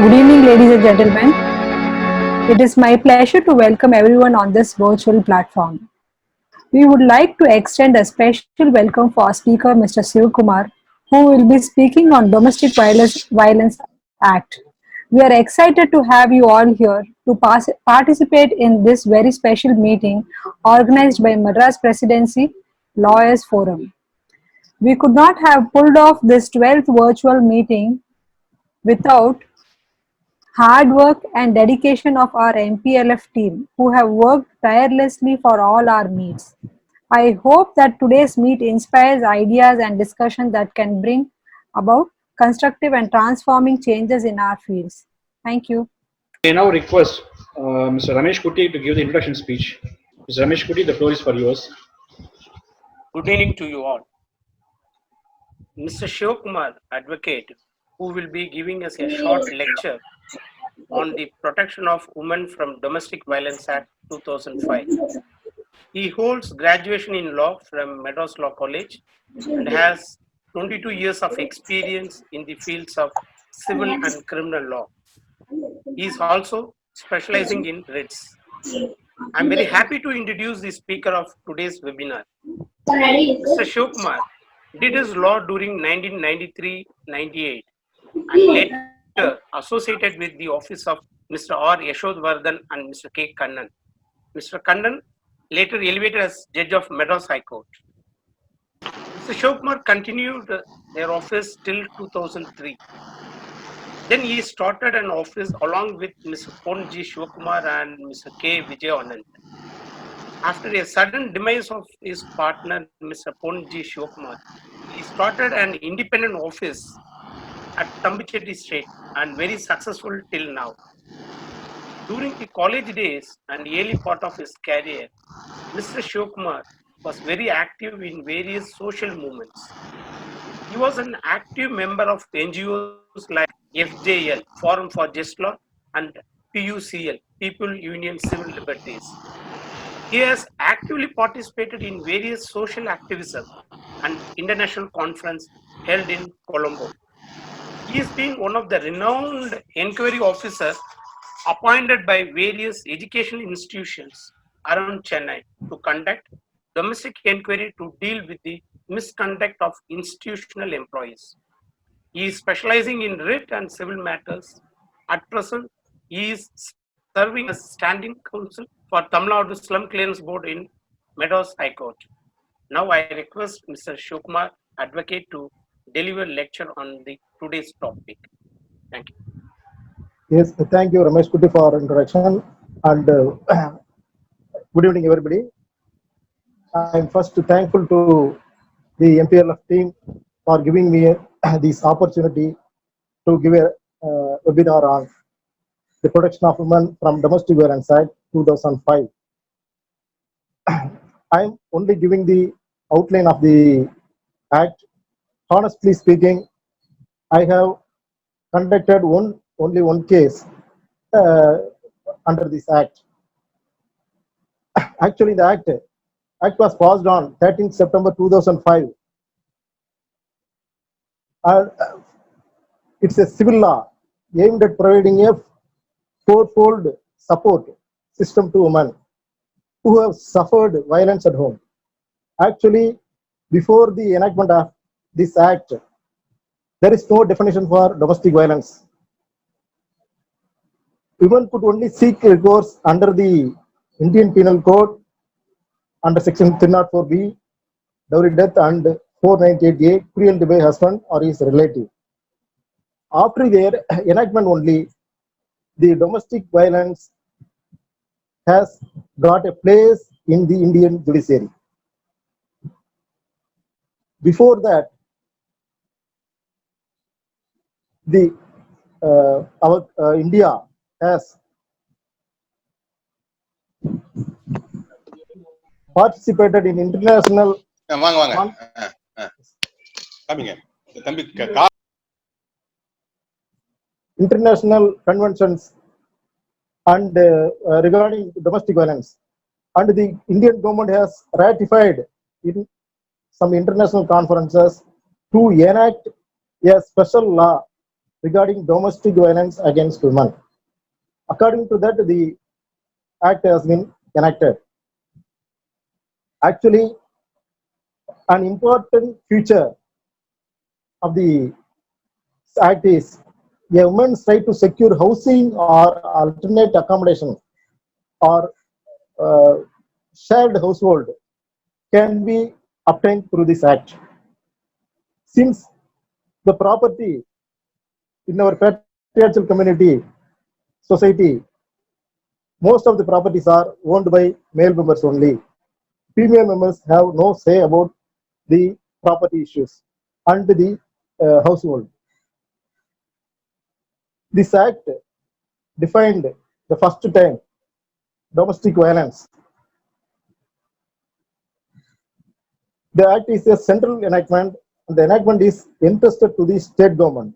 Good evening, ladies and gentlemen. It is my pleasure to welcome everyone on this virtual platform. We would like to extend a special welcome for our speaker, Mr. Sivakumar, who will be speaking on Domestic Violence Act. We are excited to have you all here to participate in this very special meeting organized by Madras Presidency Lawyers Forum. We could not have pulled off this 12th virtual meeting without hard work and dedication of our MPLF team who have worked tirelessly for all our needs. I hope that today's meet inspires ideas and discussion that can bring about constructive and transforming changes in our fields. Thank you. I now request Mr. Ramesh Kuti to give the introduction speech. Mr. Ramesh Kuti, the floor is for yours. Good evening to you all. Mr. Shivakumar, advocate, who will be giving us a short lecture on the Protection of Women from Domestic Violence Act 2005. He holds graduation in law from Madras Law College and has 22 years of experience in the fields of civil and criminal law. He is also specializing in writs. I am very happy to introduce the speaker of today's webinar. Mr. Shivakumar did his law during 1993-98 and later associated with the office of Mr. R. Yashodvardhan and Mr. K. Kannan. Mr. Kannan later elevated as Judge of Madras High Court. Mr. Shivakumar continued their office till 2003. Then he started an office along with Mr. Pon G. Shivakumar and Mr. K. Vijay Anand. After a sudden demise of his partner, Mr. Pon G. Shivakumar, he started an independent office at Tambichetti Street and very successful till now. During the college days and early part of his career, Mr. Shivakumar was very active in various social movements. He was an active member of NGOs like FJL, Forum for Just Law, and PUCL, People Union Civil Liberties. He has actively participated in various social activism and international conference held in Colombo. He has been one of the renowned inquiry officers appointed by various educational institutions around Chennai to conduct domestic inquiry to deal with the misconduct of institutional employees. He is specializing in writ and civil matters. At present, he is serving as standing counsel for Tamil Nadu Slum Clearance Board in Madras High Court. Now I request Mr. Shivakumar, advocate, to deliver lecture on the today's topic. Thank you. Yes, thank you, Ramesh Kuti, for introduction, and good evening, everybody. I am first thankful to the MPLF team for giving me this opportunity to give a webinar on the protection of women from domestic violence act 2005. I am only giving the outline of the act. Honestly speaking, I have conducted only one case under this act. Actually, the act was passed on 13th September 2005. It's a civil law aimed at providing a fourfold support system to women who have suffered violence at home. Actually, before the enactment of this act, there is no definition for domestic violence. Women could only seek recourse under the Indian Penal Code under section 304B, dowry death, and 498A, cruelty by husband or his relative. After their enactment only, the domestic violence has got a place in the Indian judiciary. Before that, our India has participated in international international conventions and regarding domestic violence, and the Indian government has ratified in some international conferences to enact a special law regarding domestic violence against women. According to that, the act has been enacted. Actually, an important feature of the act is a woman's right to secure housing or alternate accommodation or uh, shared household can be obtained through this act. Since the property in our patriarchal community society, most of the properties are owned by male members only. Female members have no say about the property issues and the household. This act defined the first time domestic violence. The act is a central enactment, and the enactment is entrusted to the state government.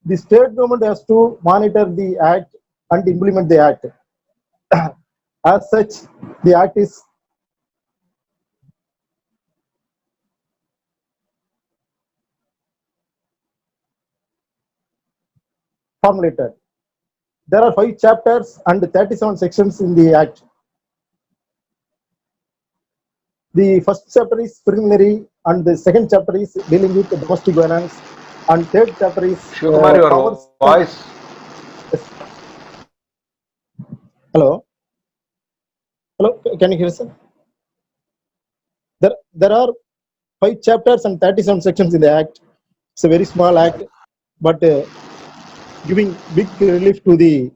The state government has to monitor the act and implement the act. As such, the act is formulated. There are 5 chapters and 37 sections in the act. The first chapter is preliminary, and the second chapter is dealing with domestic violence, and third chapter is Shivakumar, your powers. voice. Hello, hello. Can you hear us? There are 5 chapters and 37 sections in the act. It's a very small act, but giving big relief to the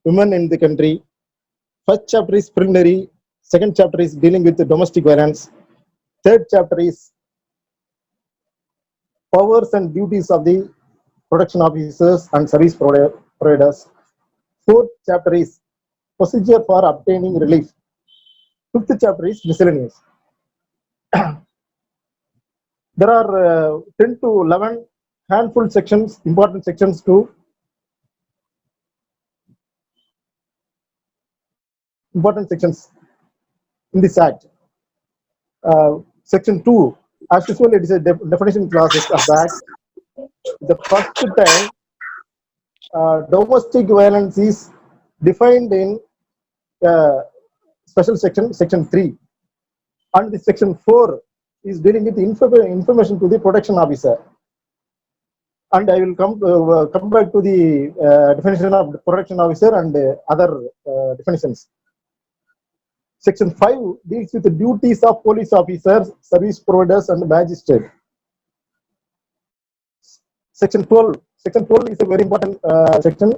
women in the country. First chapter is preliminary. Second chapter is dealing with the domestic violence. Third chapter is powers and duties of the protection officers and service providers. Fourth chapter is procedure for obtaining relief. Fifth chapter is miscellaneous. There are 10 to 11 handful sections, important sections to important sections in this act. Section 2, as usual, it is a definition clause of the act. The first time domestic violence is defined in special section, section 3, and the section 4 is dealing with information to the protection officer. And I will come back to the definition of the protection officer and other definitions. Section 5 deals with the duties of police officers, service providers, and magistrate. Section 12 is a very important section.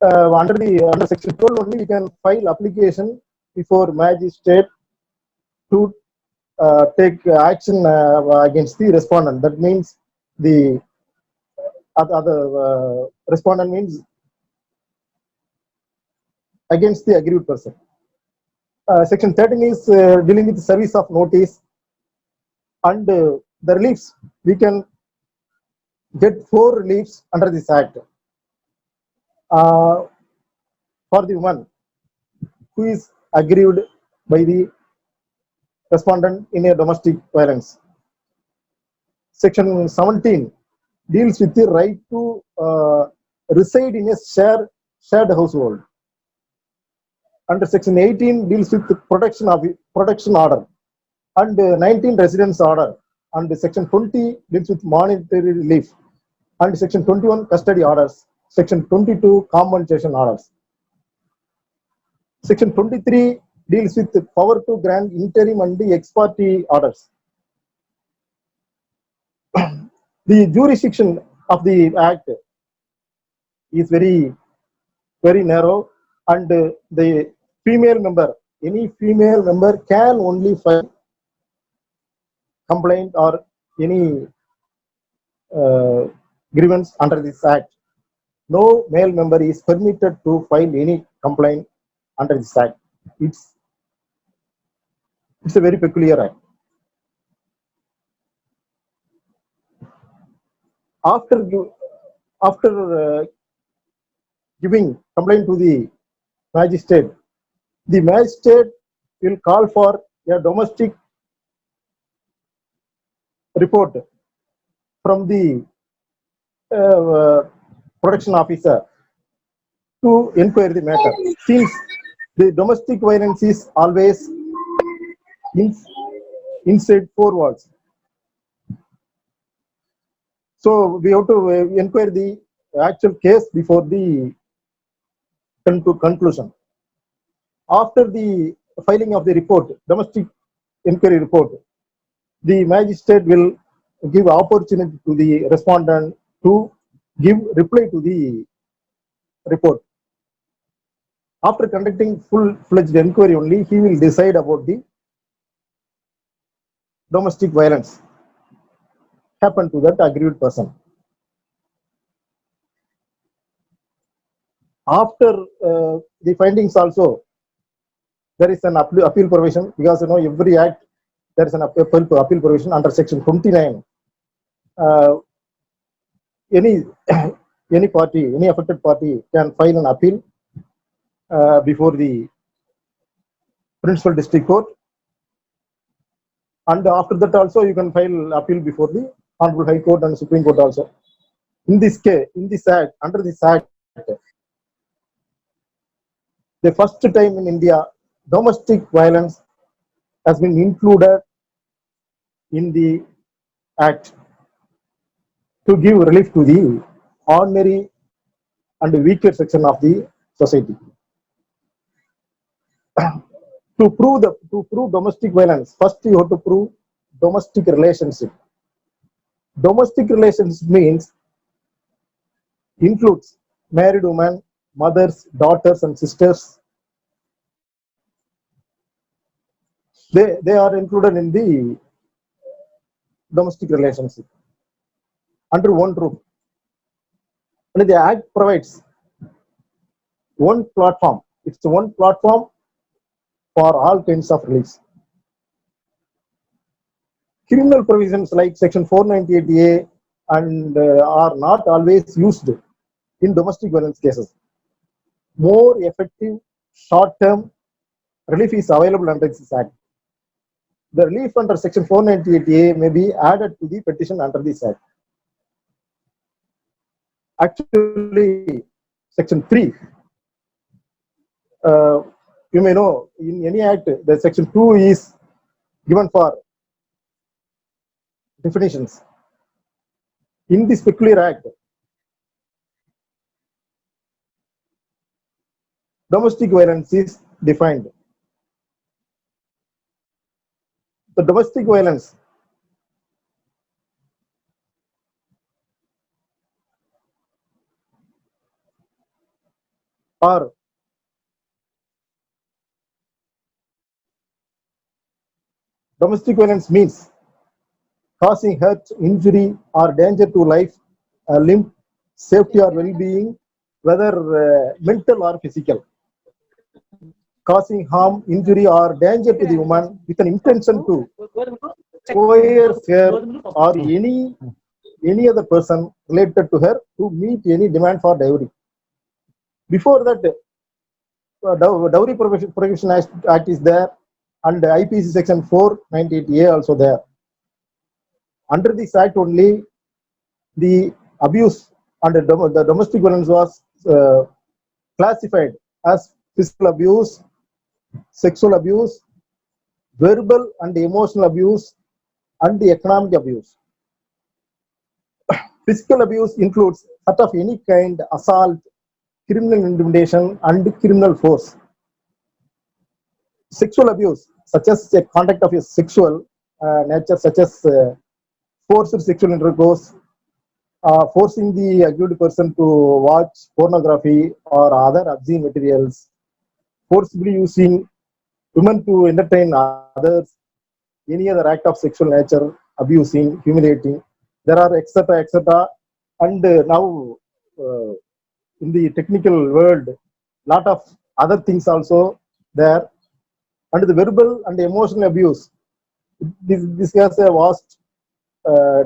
Under section 12 only, we can file application before magistrate to take action against the respondent. That means the other respondent means against the aggrieved person. Section 13 is dealing with the service of notice, and the reliefs, we can get 4 reliefs under this act. For the woman who is aggrieved by the respondent in a domestic violence. Section 17 deals with the right to reside in a shared household. Under section 18 deals with the protection order, and 19 residence order, and section 20 deals with monetary relief, and section 21 custody orders, section 22 compensation orders. Section 23 deals with the power to grant interim and the ex parte orders. The jurisdiction of the act is very narrow, and the female member, any female member can only file complaint or any grievance under this act. No male member is permitted to file any complaint under this act. It's a very peculiar act. After giving complaint to the magistrate will call for a domestic report from the protection officer to inquire the matter. Since the domestic violence is always inside four walls, so we have to inquire the actual case before the conclusion. After the filing of the report, domestic inquiry report, the magistrate will give opportunity to the respondent to give reply to the report. After conducting full-fledged inquiry only, he will decide about the domestic violence happened to that aggrieved person. After the findings also, there is an appeal provision, because every act there is an appeal provision under section 29. Any party, any affected party can file an appeal before the principal district court, and after that also you can file appeal before the Honorable High Court and Supreme Court also. In this case, in this act, under this act, the first time in India, domestic violence has been included in the act to give relief to the ordinary and weaker section of the society. To prove domestic violence, first you have to prove domestic relationship. Domestic relations means includes married women, mothers, daughters, and sisters. They are included in the domestic relationship under one roof. And the act provides one platform. It's one platform for all kinds of reliefs. Criminal provisions like section 498A and are not always used in domestic violence cases. More effective short-term relief is available under this act. The relief under section 498A may be added to the petition under this act. Actually, section 3, you may know, in any act, the section 2 is given for definitions. In this peculiar act, domestic violence is defined. The domestic violence or domestic violence means causing hurt, injury, or danger to life, limb, safety, or well-being, whether mental or physical. Causing harm, injury, or danger to the woman with an intention to coerce her or any other person related to her to meet any demand for dowry. Before that, Dowry Prohibition Act is there, and IPC section 498A also there. Under this act only, the abuse under the domestic violence was classified as physical abuse, sexual abuse, verbal and emotional abuse, and the economic abuse. Physical abuse includes hurt of any kind, assault, criminal intimidation, and criminal force. Sexual abuse, such as a conduct of a sexual nature, such as forced sexual intercourse, forcing the aggrieved person to watch pornography or other obscene materials, forcibly using women to entertain others, any other act of sexual nature, abusing, humiliating. There are etc. etc. And now in the technical world, lot of other things also there. And the verbal and emotional abuse, this has a vast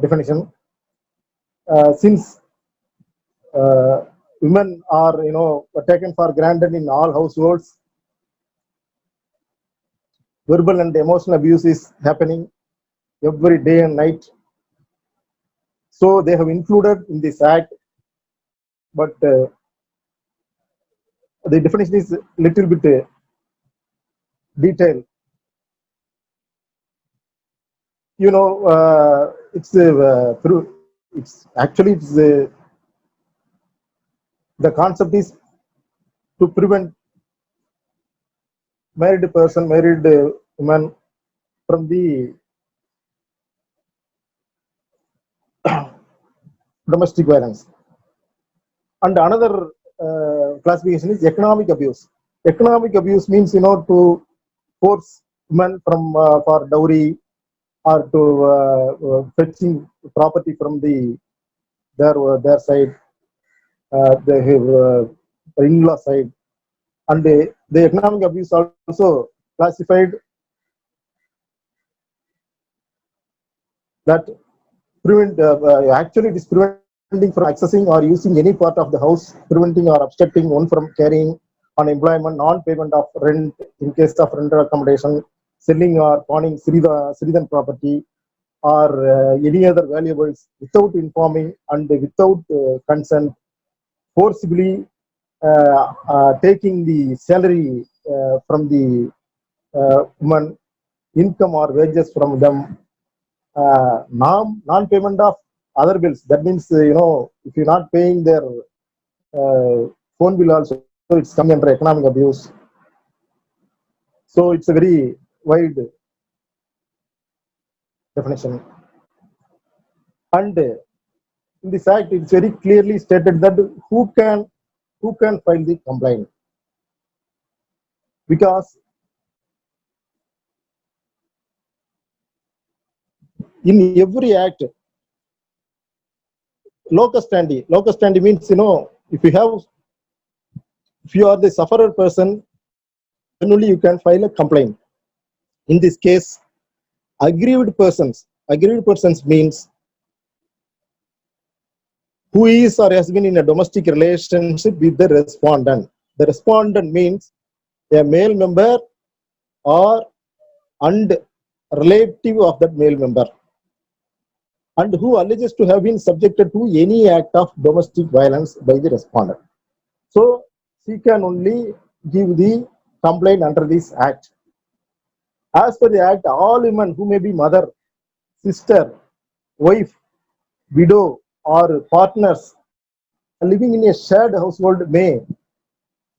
definition. Since women are taken for granted in all households, verbal and emotional abuse is happening every day and night. So they have included in this act, but the definition is little bit detailed. You know, it's actually the concept is to prevent married woman from the domestic violence. And another classification is economic abuse. Economic abuse means, you know, to force women from for dowry, or to fetching property from their side, the in-law side. And the economic abuse also classified that actually it is preventing from accessing or using any part of the house, preventing or obstructing one from carrying on employment, non-payment of rent in case of rental accommodation, selling or pawning Sridhan property, or any other valuables without informing and without consent, forcibly taking the salary from the woman, income or wages from them, non-payment of other bills. That means, you know, if you're not paying their phone bill also, it's coming under economic abuse. So it's a very wide definition. And in this act, it's very clearly stated that who can file the complaint, because in every act, locus standi means, you know, if you are the sufferer person, then only you can file a complaint. In this case, aggrieved persons means who is or has been in a domestic relationship with the respondent. The respondent means a male member or and relative of that male member, and who alleges to have been subjected to any act of domestic violence by the respondent. So she can only give the complaint under this act. As per the act, all women who may be mother, sister, wife, widow, or partners living in a shared household may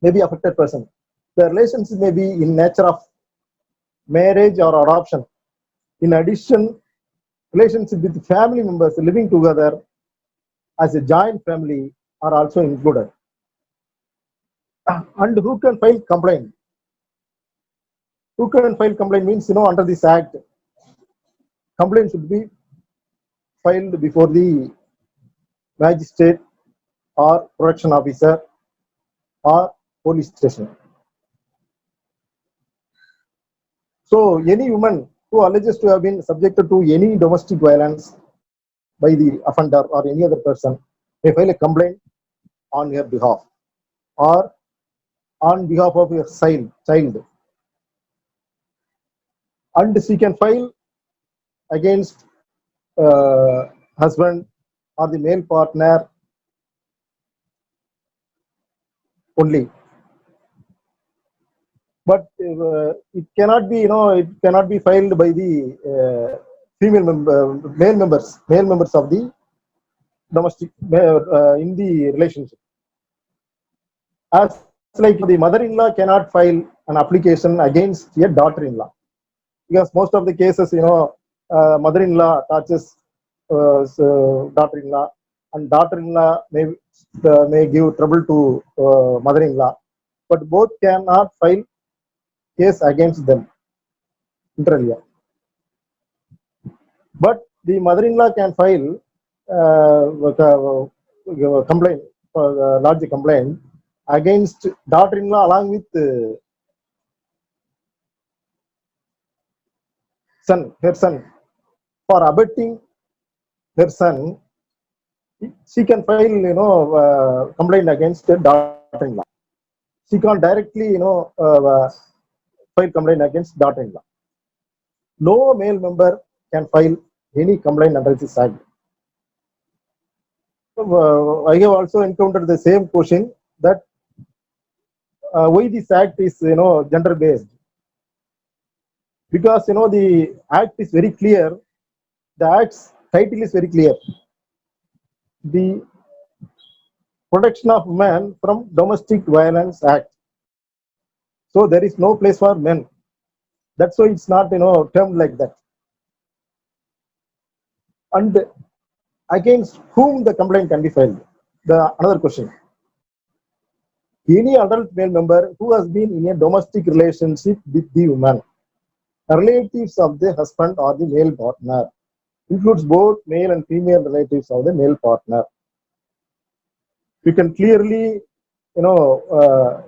be affected person. The relationship may be in nature of marriage or adoption. In addition, relationship with family members living together as a joint family are also included. And who can file complaint? Who can file complaint means, you know, under this act, complaint should be filed before the magistrate or protection officer or police station. So any woman who alleges to have been subjected to any domestic violence by the offender or any other person may file a complaint on her behalf or on behalf of her child, and she can file against husband or the male partner only. But it cannot be, you know, it cannot be filed by the male members of the domestic in the relationship. As like the mother-in-law cannot file an application against a daughter-in-law, because most of the cases, you know, mother-in-law touches daughter-in-law, and daughter-in-law may give trouble to mother-in-law, but both cannot file case against them inter alia. But the mother-in-law can file complaint, lodge a complaint against daughter-in-law along with her son for abetting her son. She can file, you know, complaint against her daughter-in-law. She can't directly, you know, file complaint against daughter-in-law. No male member can file any complaint under this act. I have also encountered the same question that why this act is gender based, because the act is very clear. The act's title is very clear: the Protection of Women from Domestic Violence Act. So there is no place for men. That's why it's not termed like that. And against whom the complaint can be filed? The another question: any adult male member who has been in a domestic relationship with the woman, relatives of the husband or the male partner, includes both male and female relatives of the male partner. You can clearly,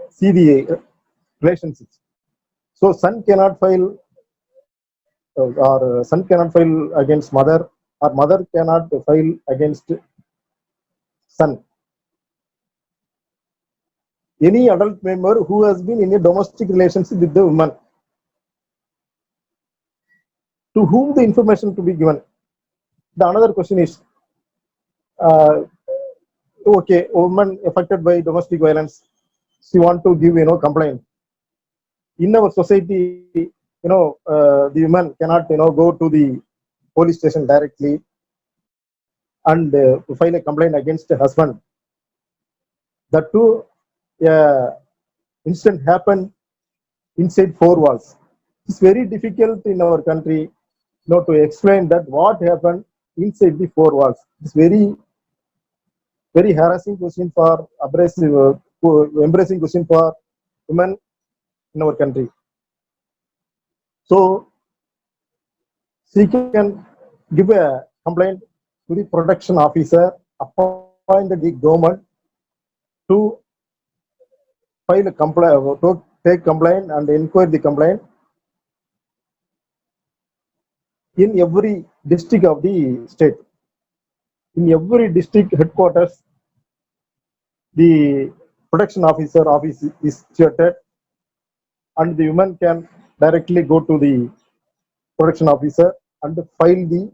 see the relationships. So son cannot file, or son cannot file against mother, or mother cannot file against son. Any adult member who has been in a domestic relationship with the woman, to whom the information to be given. The another question is, okay, a woman affected by domestic violence, she want to give complaint. In our society, the woman cannot go to the police station directly and file a complaint against the husband. That too, incident happened inside four walls. It's very difficult in our country, to explain that what happened inside the four walls. It's very, very harassing question for abrasive, embracing question for women in our country. So she can give a complaint to the protection officer appointed the government to file a complaint, to take complaint and inquire the complaint in every district of the state. In every district headquarters, the protection officer office is situated, and the woman can directly go to the protection officer and file the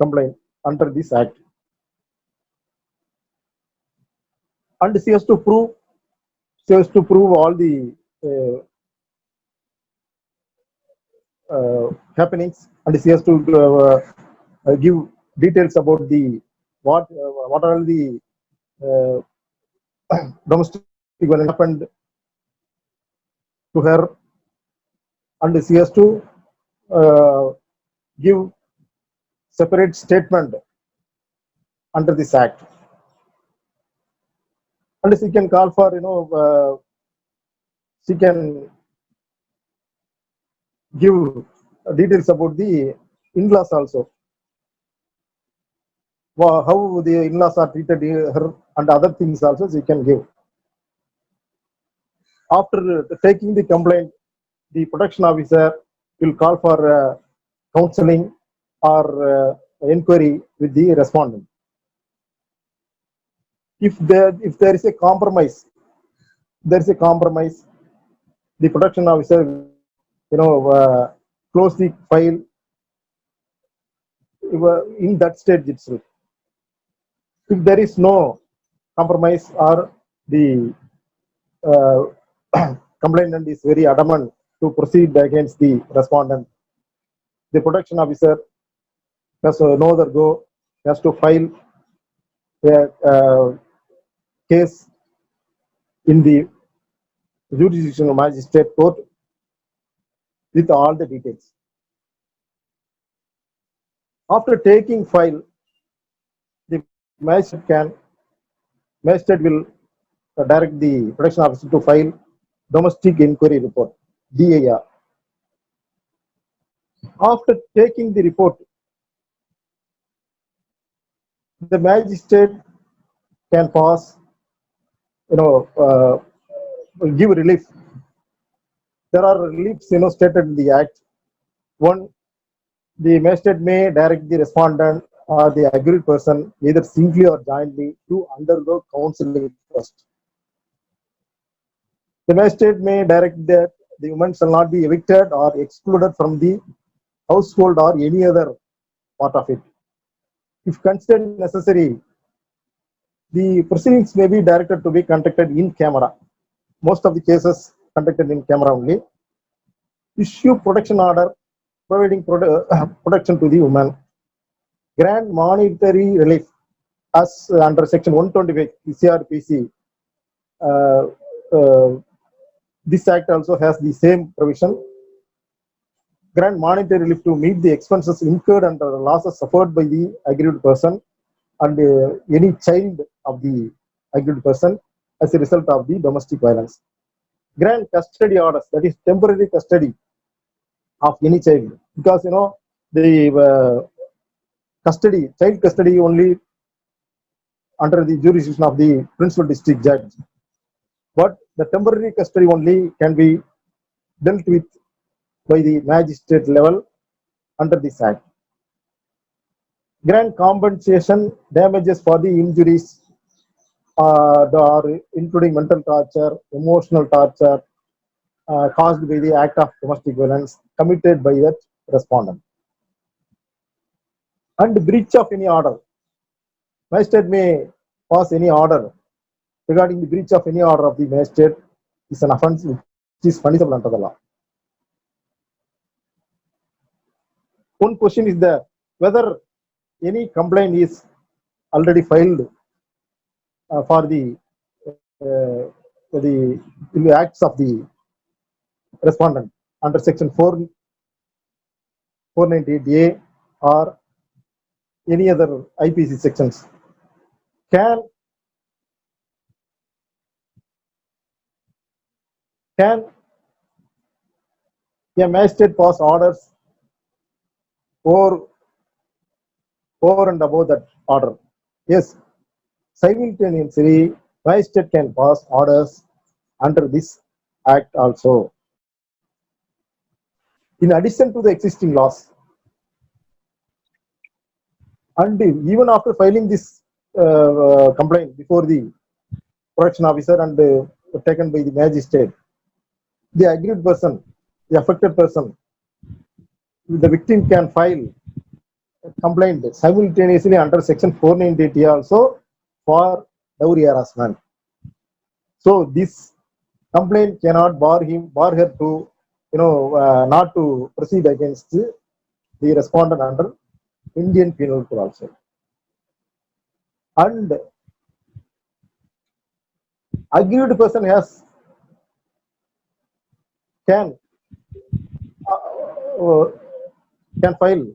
complaint under this act. And she has to prove all the happenings, and she has to give details about the what are the domestic violence happened to her, and she has to give separate statement under this act. And she can call for she can give details about the in-laws also, how the in-laws are treated her, and other things also she can give. After taking the complaint, the protection officer will call for counseling or inquiry with the respondent. If there is a compromise, the protection officer close the file in that stage itself. If there is no compromise, or the complainant is very adamant to proceed against the respondent, the protection officer has no other go, has to file a case in the jurisdictional magistrate court with all the details. After taking file, the magistrate will direct the protection officer to file domestic inquiry report, DIR. After taking the report, the magistrate can pass, give relief. There are reliefs, stated in the act. One, the magistrate may direct the respondent or the aggrieved person, either singly or jointly, to undergo counseling first. The magistrate may direct that the woman shall not be evicted or excluded from the household or any other part of it. If considered necessary, The proceedings may be directed to be conducted in camera. Most of the cases conducted in camera only. Issue protection order providing protection to the woman. Grant monetary relief as under section 125 CRPC. This act also has the same provision. Grant monetary relief to meet the expenses incurred and losses suffered by the aggrieved person and any child of the aggrieved person as a result of the domestic violence. Grant custody orders, that is temporary custody of any child, because the child custody only under the jurisdiction of the principal district judge, but the temporary custody only can be dealt with by the magistrate level under this act. Grant compensation damages for the injuries including mental torture, emotional torture caused by the act of domestic violence committed by that respondent. And breach of any order. Magistrate may pass any order regarding the breach of any order of the magistrate is an offence which is punishable under the law. One question is there whether any complaint is already filed for the acts of the respondent under section 498A or any other IPC sections. Can a magistrate pass orders over and above that order? Yes, simultaneously magistrate can pass orders under this act also, in addition to the existing laws. And even after filing this complaint before the protection officer and taken by the magistrate, the aggrieved person, the affected person, the victim can file a complaint simultaneously under section 498 also for dowry harassment. So this complaint cannot bar her to not to proceed against the respondent under Indian Penal Code also. And aggrieved person can file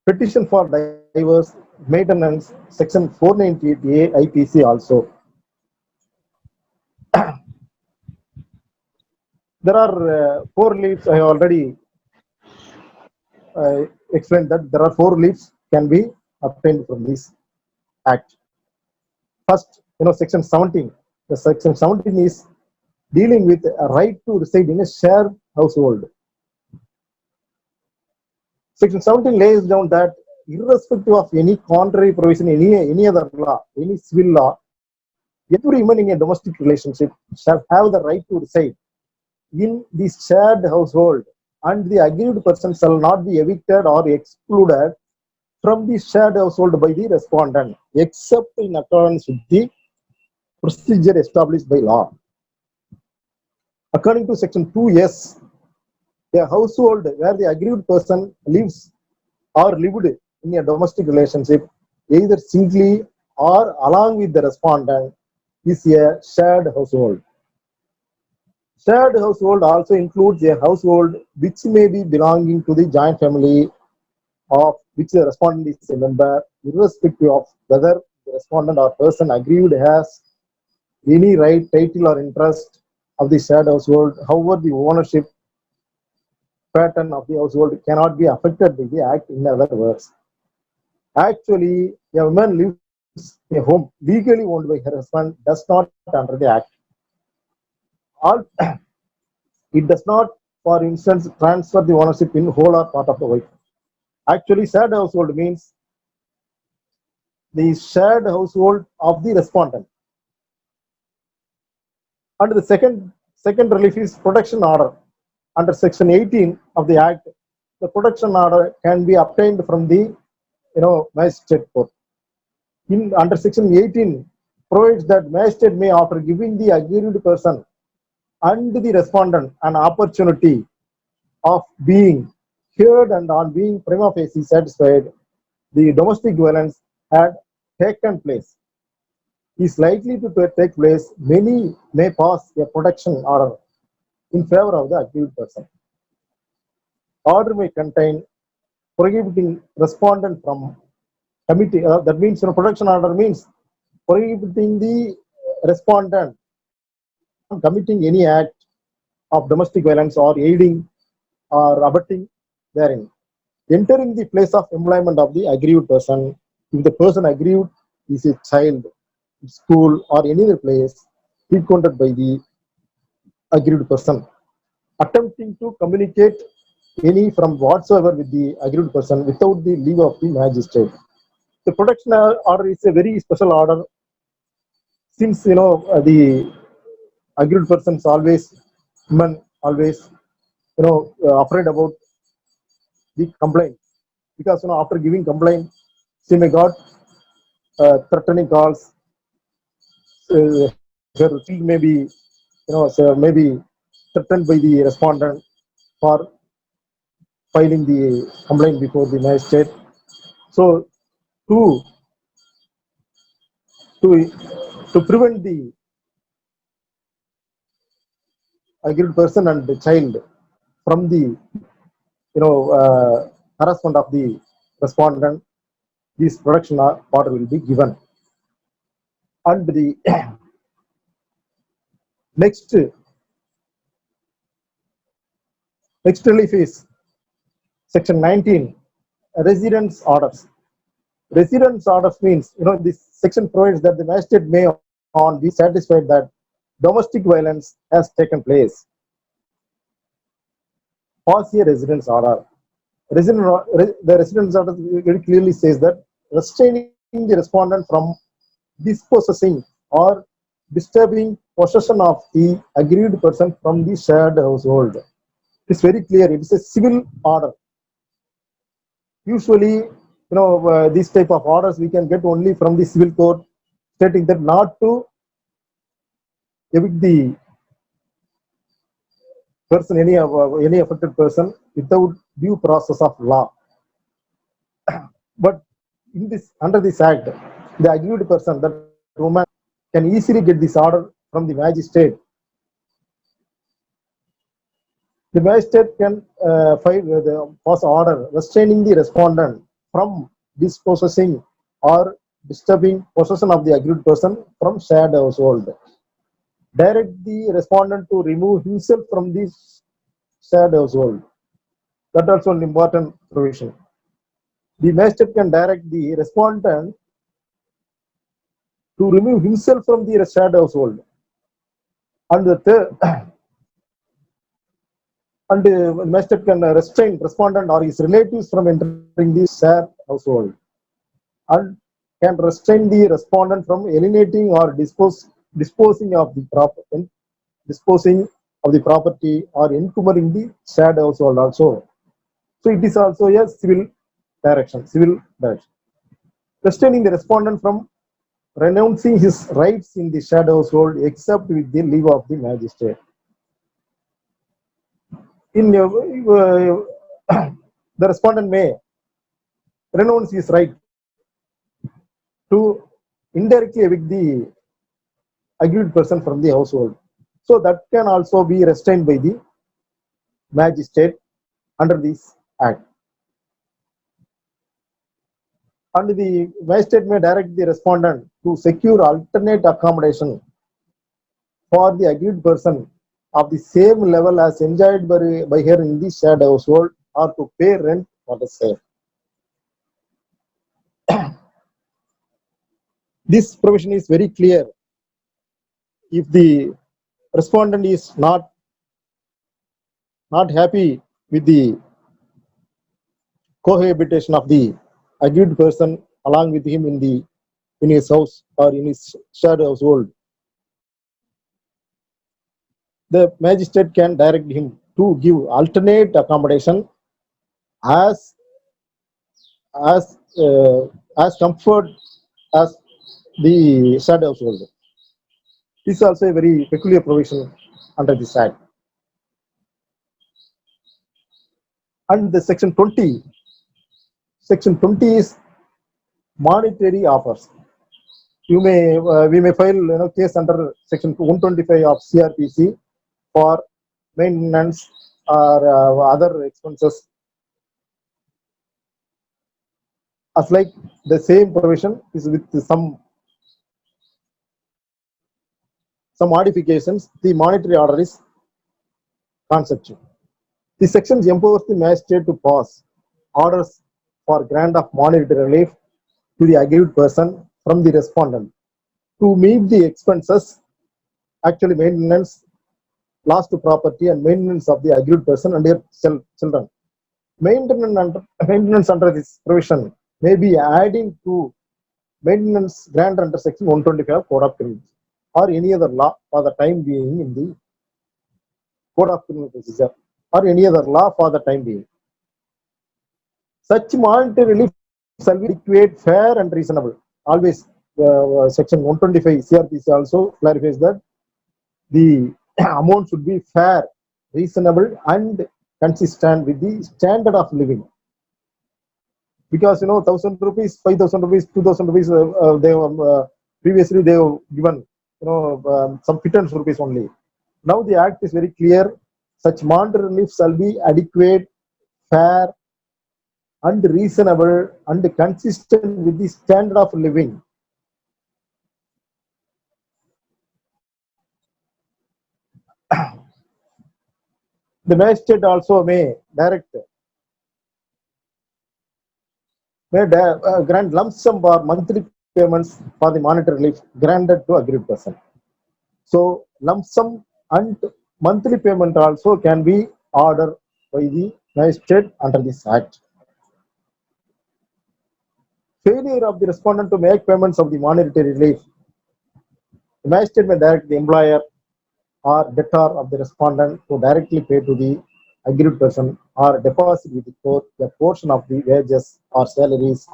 petition for divorce maintenance section 498A IPC also. There are 4 leaves. I have already explained that there are 4 leaves can be obtained from this act. First, section 17. The section 17 is dealing with a right to reside in a shared household. Section 17 lays down that irrespective of any contrary provision, any other law, any civil law, every woman in a domestic relationship shall have the right to reside in the shared household, and the aggrieved person shall not be evicted or excluded from the shared household by the respondent, except in accordance with the procedure established by law. According to section 2S, a household where the aggrieved person lives or lived in a domestic relationship, either singly or along with the respondent, is a shared household. Shared household also includes a household which may be belonging to the joint family of which the respondent is a member, irrespective of whether the respondent or person aggrieved has any right, title, or interest of the shared household. However, the ownership pattern of the household cannot be affected by the act. In other words, actually, a woman lives in a home legally owned by her husband does not under the act. It does not, for instance, transfer the ownership in whole or part of the wife. Actually, shared household means the shared household of the respondent. And the second relief is protection order. Under section 18 of the act, the protection order can be obtained from the magistrate court. in under section 18 provides that magistrate may, after giving the aggrieved person and the respondent an opportunity of being heard and on being prima facie satisfied the domestic violence had taken place, is likely to take place, many may pass a protection order in favor of the aggrieved person. Order may contain prohibiting respondent from committing, that means protection order means prohibiting the respondent from committing any act of domestic violence or aiding or abetting therein. Entering the place of employment of the aggrieved person, if the person aggrieved is a child, school, or any other place frequented by the aggrieved person, attempting to communicate any from whatsoever with the aggrieved person without the leave of the magistrate. The protection order is a very special order, since the aggrieved persons always, women always, afraid about the complaint, because after giving complaint, she may got threatening calls. Her child may be, so maybe threatened by the respondent for filing the complaint before the magistrate. So to to to prevent the aggrieved person and the child from the harassment of the respondent, this protection order will be given. And the next relief is section 19, residence orders. Residence orders means, this section provides that the magistrate may on be satisfied that domestic violence has taken place, pass a residence order. The residence order very clearly says that restraining the respondent from dispossessing or disturbing possession of the aggrieved person from the shared household. It's very clear. It is a civil order. Usually, these type of orders we can get only from the civil court, stating that not to evict the person, any affected person, without due process of law. But in this, under this act, the aggrieved person, that woman, can easily get this order from the magistrate. The magistrate can pass order restraining the respondent from dispossessing or disturbing possession of the aggrieved person from shared household. Direct the respondent to remove himself from this shared household. That also an important provision. The magistrate can direct the respondent to remove himself from the shared household. And the third, and the magistrate can restrain respondent or his relatives from entering the shared household, and can restrain the respondent from alienating or disposing of the property or encumbering the shared household also. So it is also a civil direction. Restraining the respondent from renouncing his rights in the shared household except with the leave of the magistrate. In the respondent may renounce his right to indirectly evict the aggrieved person from the household. So that can also be restrained by the magistrate under this act. And the magistrate may direct the respondent to secure alternate accommodation for the aggrieved person of the same level as enjoyed by her in the shared household, or to pay rent for the same. This provision is very clear. If the respondent is not happy with the cohabitation of the aggrieved person along with him in his house or in his shared household, the magistrate can direct him to give alternate accommodation as comfort as the shared household. This is also a very peculiar provision under this Act. And the section 20 is monetary offers. We may file case under section 125 of CRPC for maintenance or other expenses. As like the same provision is with some modifications, the monetary order is conceptual. The sections empowers the magistrate to pass orders for grant of monetary relief to the aggrieved person from the respondent to meet the expenses, actually maintenance, loss to property, and maintenance of the aggrieved person and their children. Maintenance under this provision may be adding to maintenance grant under section 125 Code of Criminal or any other law for the time being in the Code of Criminal Procedure or any other law for the time being. Such monetary relief shall be adequate, fair, and reasonable. Always, section 125 CRPC also clarifies that the amount should be fair, reasonable, and consistent with the standard of living. Because 1,000 rupees, 5,000 rupees, 2,000 rupees, they previously they have given some pittance rupees only. Now the Act is very clear. Such monetary relief shall be adequate, fair, and reasonable and consistent with the standard of living. The magistrate also may grant lump sum or monthly payments for the monetary relief granted to aggrieved person. So lump sum and monthly payment also can be ordered by the magistrate under this Act. Failure of the respondent to make payments of the monetary relief, the magistrate may direct the employer or debtor of the respondent to directly pay to the aggrieved person or deposit with the court a portion of the wages or salaries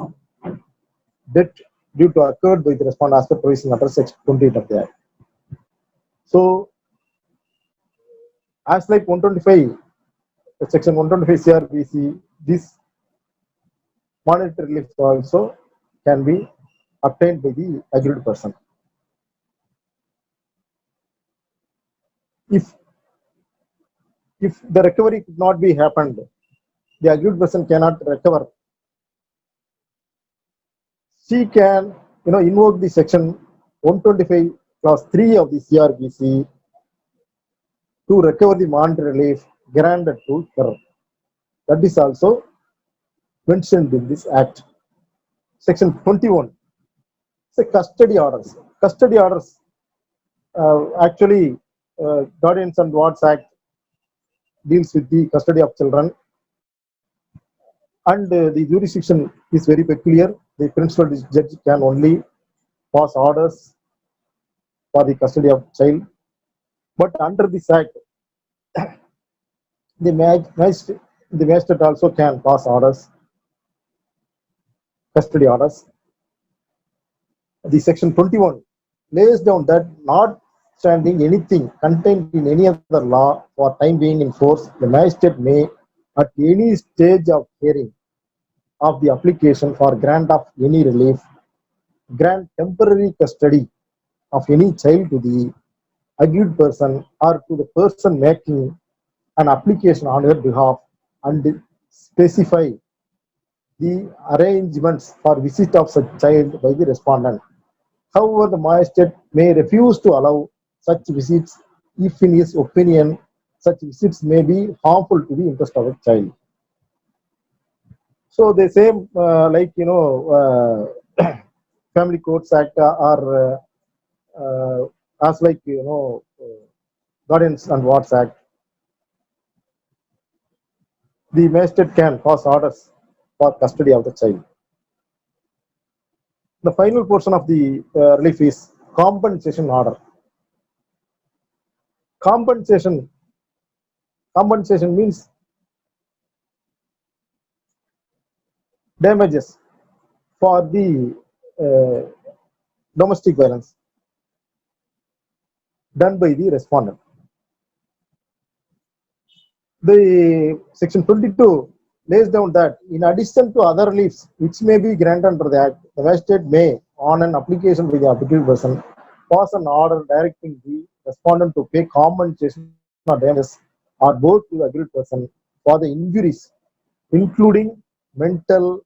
debt due to occurred by the respondent as per provision under section 28 of the Act. So, as like 125, section 125 CRPC, this monetary relief also can be obtained by the aggrieved person. If the recovery could not be happened, the aggrieved person cannot recover. She can invoke the section 125 clause 3 of the CRPC to recover the monetary relief granted to her. That is also mentioned in this Act. Section 21. Say custody orders. Custody orders actually Guardians and Wards Act deals with the custody of children, and the jurisdiction is very peculiar. The principal judge can only pass orders for the custody of child, but under this Act, the magistrate also can pass orders, custody orders. The section 21 lays down that notwithstanding anything contained in any other law for time being in force, the magistrate may, at any stage of hearing of the application for grant of any relief, grant temporary custody of any child to the aggrieved person or to the person making an application on her behalf and specify the arrangements for visit of such child by the respondent. However, the magistrate may refuse to allow such visits if, in his opinion, such visits may be harmful to the interest of a child. So the same, Family Courts Act or as like Guardians and Wards Act, the magistrate can pass orders for custody of the child. The final portion of the relief is compensation order. Compensation means damages for the domestic violence done by the respondent. The section 22 lays down that in addition to other reliefs which may be granted under the Act, the magistrate may, on an application by the applicant person, pass an order directing the respondent to pay compensation or damages or both to the aggrieved person for the injuries, including mental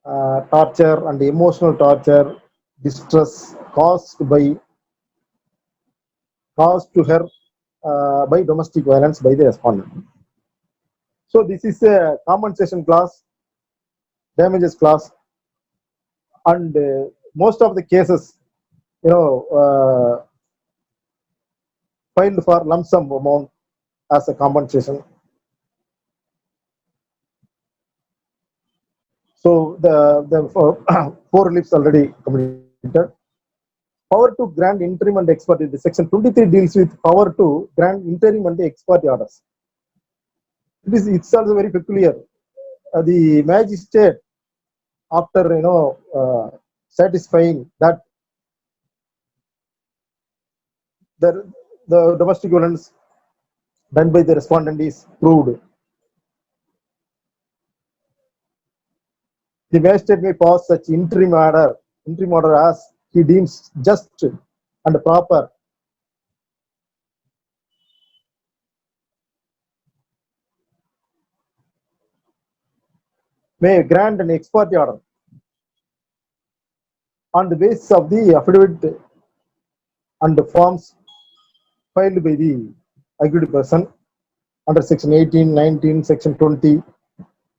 torture and emotional torture, distress caused to her by domestic violence by the respondent. So this is a compensation clause, damages clause, and most of the cases, filed for lump sum amount as a compensation. So the four reliefs already completed. Power to grant interim and ex parte. The section 23 deals with power to grant interim and ex parte orders. It's also very peculiar. The magistrate, after satisfying that the domestic violence done by the respondent is proved, the magistrate may pass such interim order as he deems just and proper. May grant an ex parte order on the basis of the affidavit and the forms filed by the aggrieved person under section 18, 19, section 20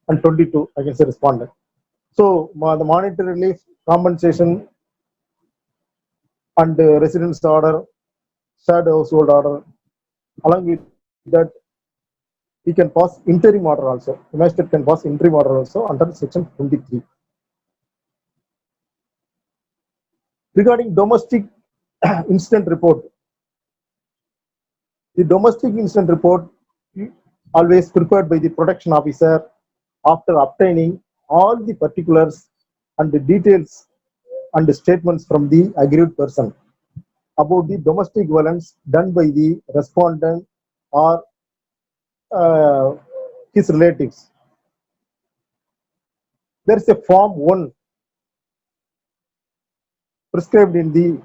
and 22 against the respondent. So the monetary relief, compensation and residence order, shared household order, along with that he can pass interim order also. The magistrate can pass interim order also under section 23. Regarding domestic incident report, the domestic incident report always prepared by the protection officer after obtaining all the particulars and the details and the statements from the aggrieved person about the domestic violence done by the respondent or his relatives. There is a form 1 prescribed in the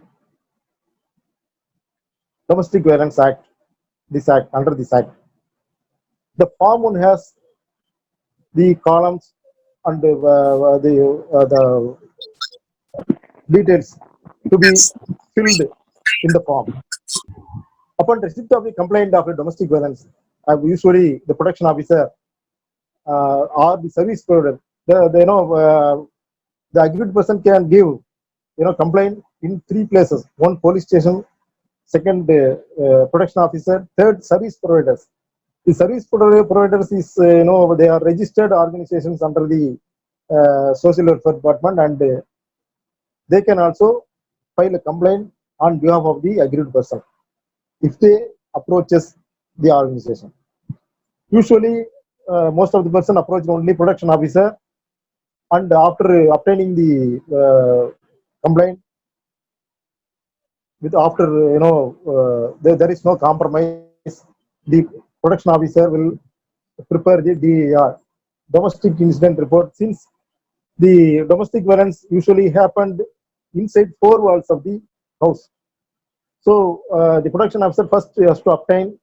Domestic Violence Act, under this act. The form 1 has the columns and the details to be filled in the form. Upon receipt of the complaint of a domestic violence, usually the protection officer or the service provider, the aggrieved person can give complaint in 3 places: 1, police station; 2, protection officer; 3, service providers. The service providers is they are registered organizations under the social welfare department, and they can also file a complaint on behalf of the aggrieved person if they approaches the organization. Usually most of the person approach only protection officer, and after obtaining the complaint, after there is no compromise, the protection officer will prepare the DIR, domestic incident report, since the domestic violence usually happened inside 4 walls of the house. So the protection officer first has to obtain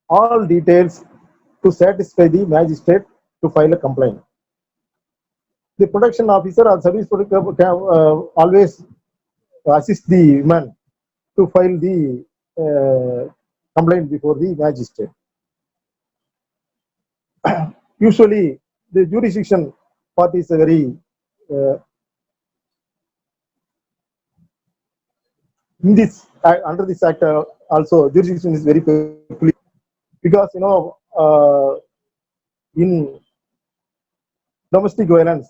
all details to satisfy the magistrate to file a complaint. The protection officer or service protector can always assist the man to file the complaint before the magistrate. Usually, the jurisdiction part is a very in this under this act also jurisdiction is very peculiar, because in domestic violence,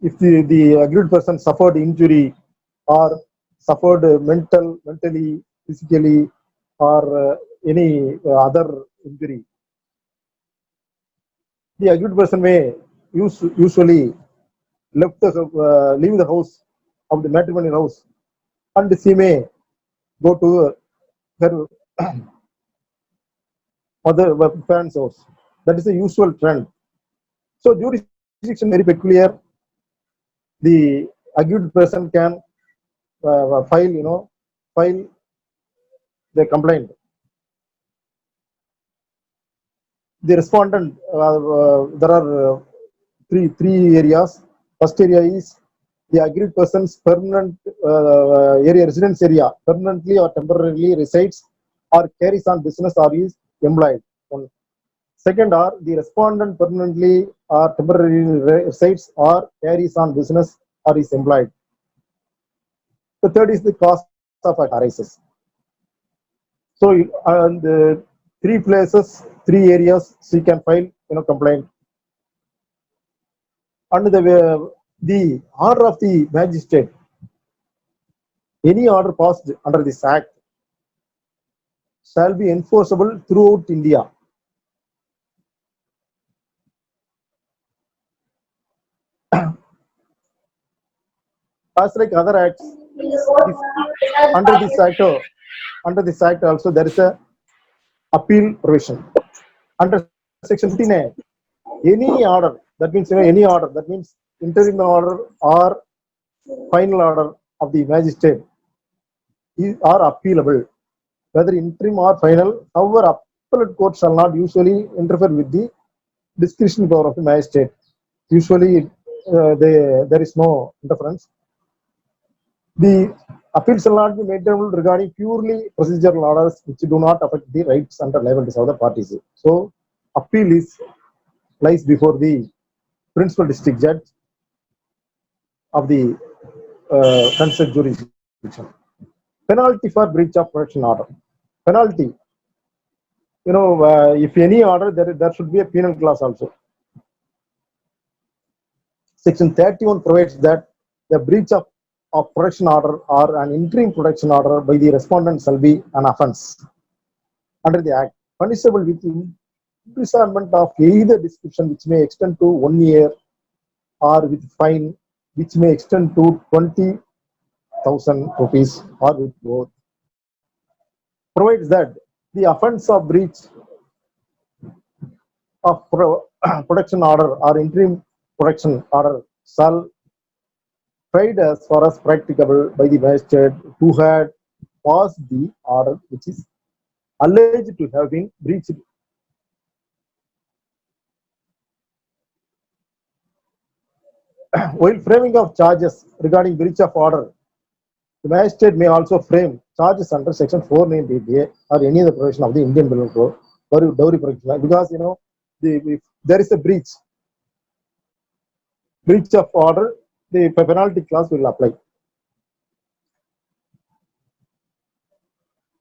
if the aggrieved person suffered injury or suffered mentally, physically, or any other injury, the aggrieved person may usually leave the house of the matrimonial house, and she may go to her mother parents' house. That is the usual trend. So jurisdiction very peculiar. The aggrieved person can file the complaint. The respondent, there are three areas. First area is the aggrieved person's permanent area, residence area, permanently or temporarily resides or carries on business or is employed. One. Second are the respondent permanently or temporarily resides or carries on business or is employed. The third is the cause of arises. So, the three places, three areas, she can file complaint. Under the order of the magistrate, any order passed under this act shall be enforceable throughout India. As like other acts, under this act also there is a appeal provision. Under section 15A, any order, that means any order, that means interim order or final order of the magistrate are appealable, whether interim or final. However, appellate court shall not usually interfere with the discretionary power of the magistrate. Usually, there is no interference. The appeal shall not be made regarding purely procedural orders which do not affect the rights and liabilities of the parties. So, appeal lies before the principal district judge of the concerned jurisdiction. Penalty for breach of protection order. Penalty. If any order, there should be a penal clause also. Section 31 provides that the breach of protection order or an interim protection order by the respondent shall be an offence under the Act, punishable with imprisonment of either description which may extend to 1 year or with fine which may extend to 20,000 rupees or with both. Provides that the offence of breach of protection order or interim protection order shall tried as far as practicable by the magistrate who had passed the order which is alleged to have been breached. While framing of charges regarding breach of order, the magistrate may also frame charges under section 498A or any other provision of the Indian Penal Code for dowry protection, because if there is a breach of order, the penalty clause will apply.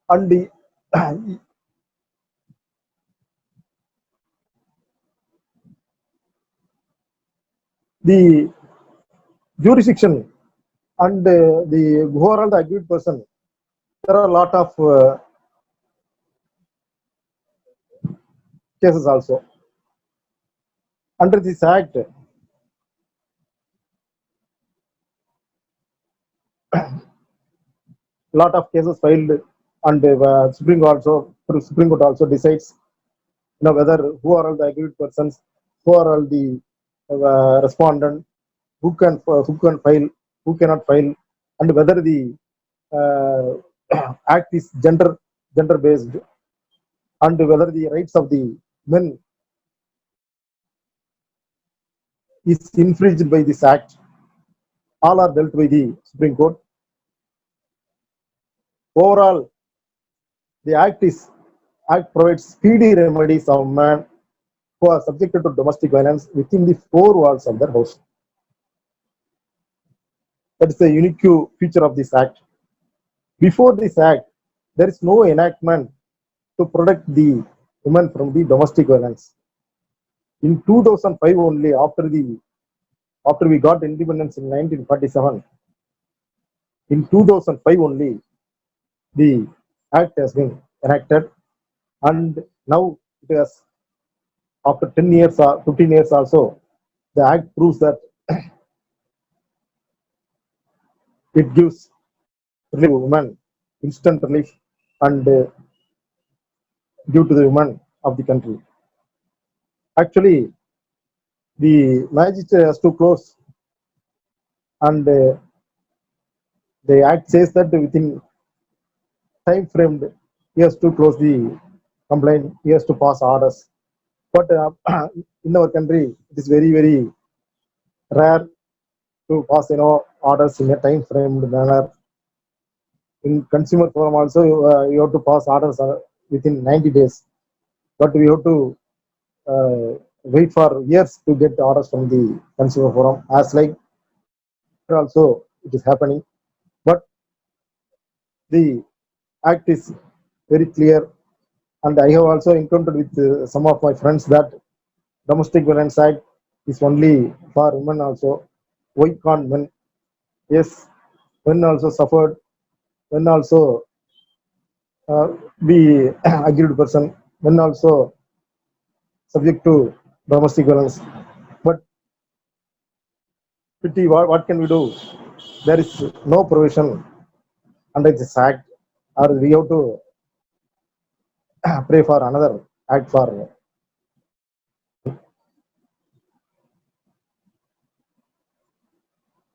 And the jurisdiction and the who are all the aggrieved person, there are a lot of cases also. Under this act, lot of cases filed, and Supreme Court also decides whether who are all the aggrieved persons, who are all the respondent, who can file, who cannot file, and whether the act is gender based, and whether the rights of the men is infringed by this act. All are dealt by the Supreme Court. Overall, the act provides speedy remedies of men who are subjected to domestic violence within the four walls of their house. That is the unique feature of this act. Before this act, there is no enactment to protect the women from the domestic violence. In 2005 only, after we got independence in 1947, in 2005 only, the act has been enacted, and now it has, after 10 years or 15 years also, the act proves that it gives relief to women, instant relief, and give to the women of the country. Actually, the magistrate has to close, and the act says that within time framed he has to close the complaint, he has to pass orders. But in our country, it is very, very rare to pass, orders in a time framed manner. In consumer forum also, you have to pass orders within 90 days, but we have to uh, wait for years to get orders from the consumer forum. As like also it is happening, but the act is very clear. And I have also encountered with some of my friends that domestic violence act is only for women also. Why can't men? Yes, men also suffered, men also be aggrieved person, men also subject to domestic violence. But pity, what can we do? There is no provision under this act, or we have to pray for another act for.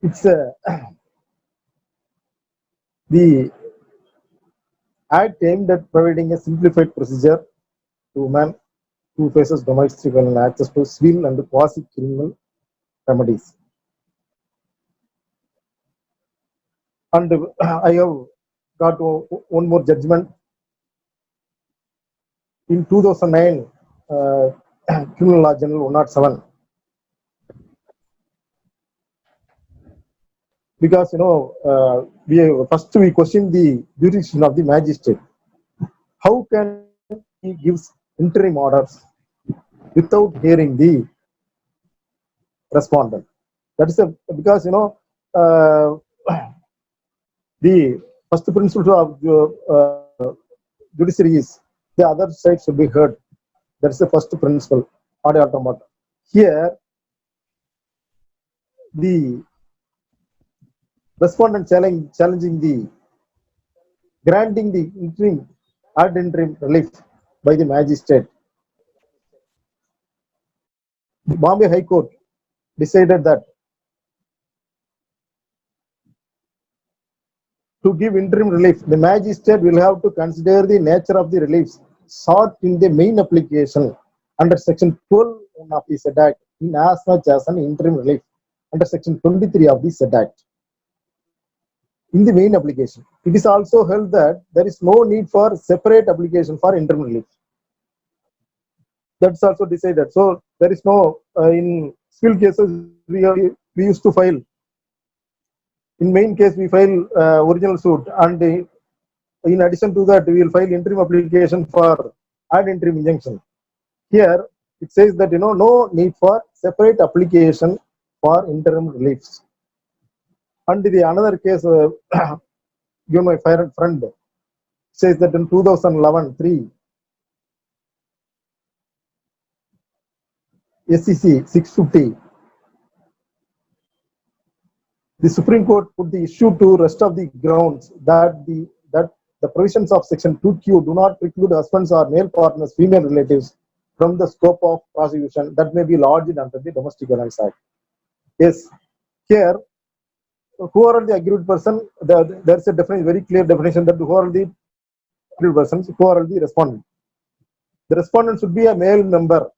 It's the act aimed at providing a simplified procedure to women who faces domestic violence access to civil and quasi-criminal remedies. And I have got one more judgment in 2009, Criminal Law General 107. Because we questioned the jurisdiction of the magistrate. How can he gives interim orders without hearing the respondent? That is because the first principle of judiciary is the other side should be heard. That is the first principle. Here, the respondent challenging the granting the interim relief by the magistrate. The Bombay High Court decided that to give interim relief, the magistrate will have to consider the nature of the reliefs sought in the main application under section 12 of the said act in as much as an interim relief under section 23 of the said act. In the main application, it is also held that there is no need for separate application for interim relief. That's also decided. So there is no in civil cases we used to file. In main case we file original suit, and in addition to that we will file interim application for ad interim injunction. Here it says that no need for separate application for interim reliefs. And the another case, my friend says that in 2011-3 SCC 650, the Supreme Court put the issue to rest of the grounds that the provisions of section 2Q do not preclude husbands or male partners, female relatives from the scope of prosecution that may be lodged under the Domestic Violence Act. Yes, here, who are the aggrieved person? There is a very clear definition that who are the aggrieved persons, who are the respondent. The respondent should be a male member.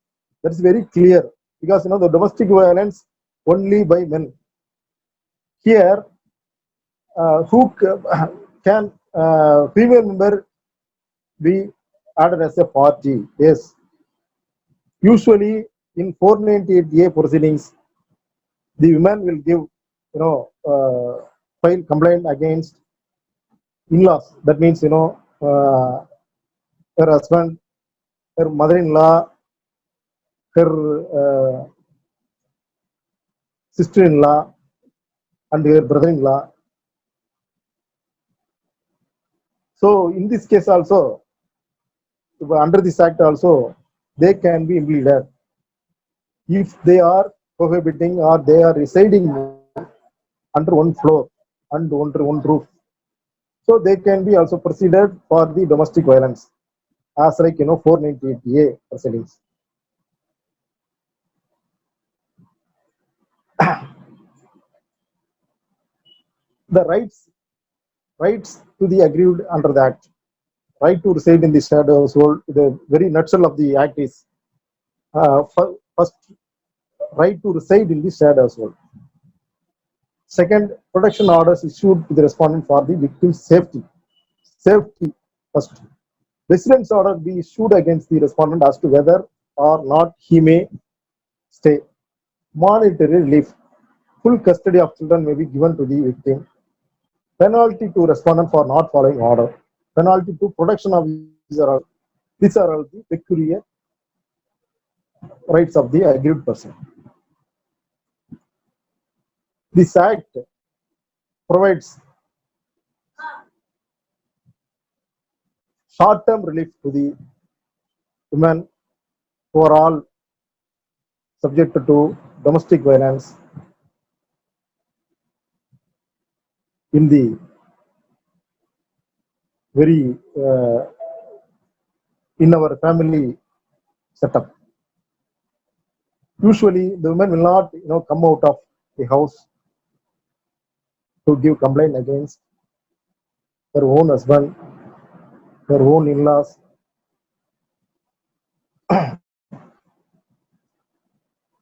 That is very clear, because the domestic violence only by men. Here, who can female member be added as a party? Yes. Usually in 498A proceedings, the woman will give, file complaint against in-laws. That means, her husband, her mother-in-law, her sister-in-law, and her brother-in-law. So in this case also, under this act also, they can be implemented if they are cohabiting or they are residing under one floor and one roof. So they can be also proceeded for the domestic violence as like 498A proceedings. The rights to the aggrieved under the act, right to reside in the shared household. The very nutshell of the act is first, right to reside in the shared household. Second, protection orders issued to the respondent for the victim's safety. Safety first. Residence order be issued against the respondent as to whether or not he may stay. Monetary relief. Full custody of children may be given to the victim. Penalty to respondent for not following order. Penalty to protection of user. These are all the peculiar rights of the aggrieved person. This act provides short-term relief to the women who are all subjected to domestic violence in the very in our family setup. Usually, the women will not come out of the house to give complaint against their own husband, their own in-laws.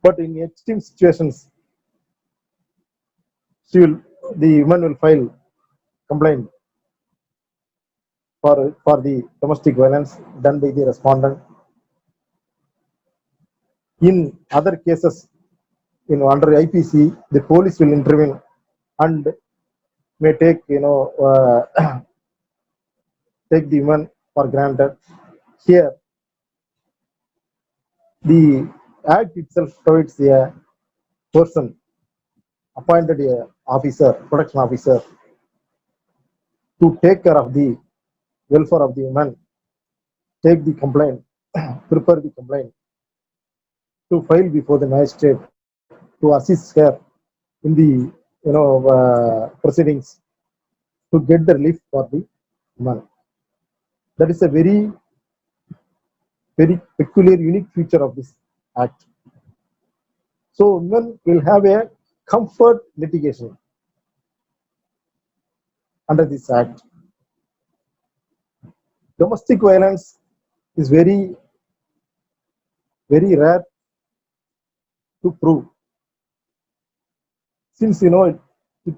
But in extreme situations, the woman will file complaint for the domestic violence done by the respondent. In other cases, under IPC, the police will intervene and may take take the woman for granted. Here, the act itself provides a person appointed a officer, protection officer, to take care of the welfare of the woman, take the complaint, prepare the complaint, to file before the magistrate, to assist her in the proceedings, to get the relief for the woman. That is a very, very peculiar, unique feature of this act. So women will have a comfort litigation under this act. Domestic violence is very, very rare to prove, since it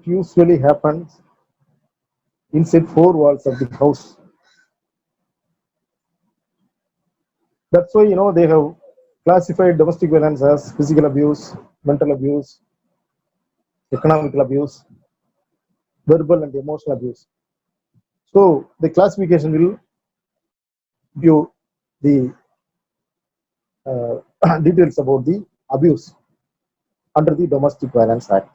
usually happens inside four walls of the house. That's why they have classified domestic violence as physical abuse, mental abuse, economical abuse, verbal and emotional abuse. So the classification will give the details about the abuse under the Domestic Violence Act.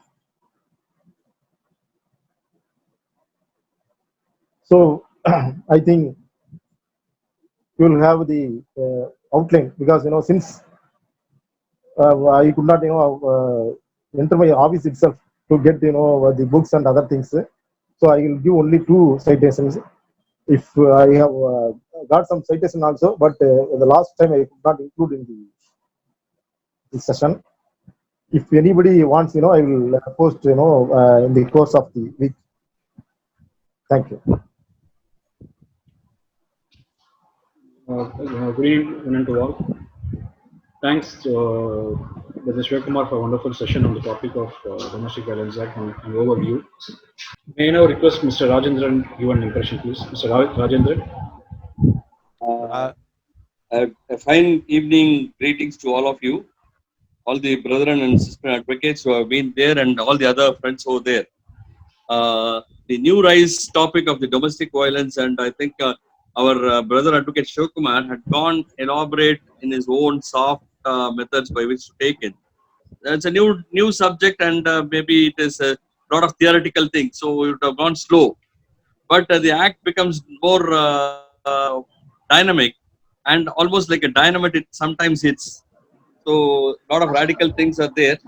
So I think you will have the outline, because since I could not enter my office itself to get the books and other things, so I will give only 2 citations. If I have got some citation also, but the last time I could not include in the session. If anybody wants, I will post in the course of the week. Thank you. Good evening to all. Thanks to Mr. Shivakumar for a wonderful session on the topic of Domestic Violence Act and an overview. May I now request Mr. Rajendran give an impression, please. Mr. Rajendran. A fine evening greetings to all of you, all the brethren and sister advocates who have been there, and all the other friends over there. The new rise topic of the domestic violence, and I think our brother advocate Shivakumar had gone elaborate in his own soft methods by which to take it. It's a new subject, and maybe it is a lot of theoretical things, so we would have gone slow. But the act becomes more dynamic, and almost like a dynamite, it sometimes hits. So a lot of radical things are there.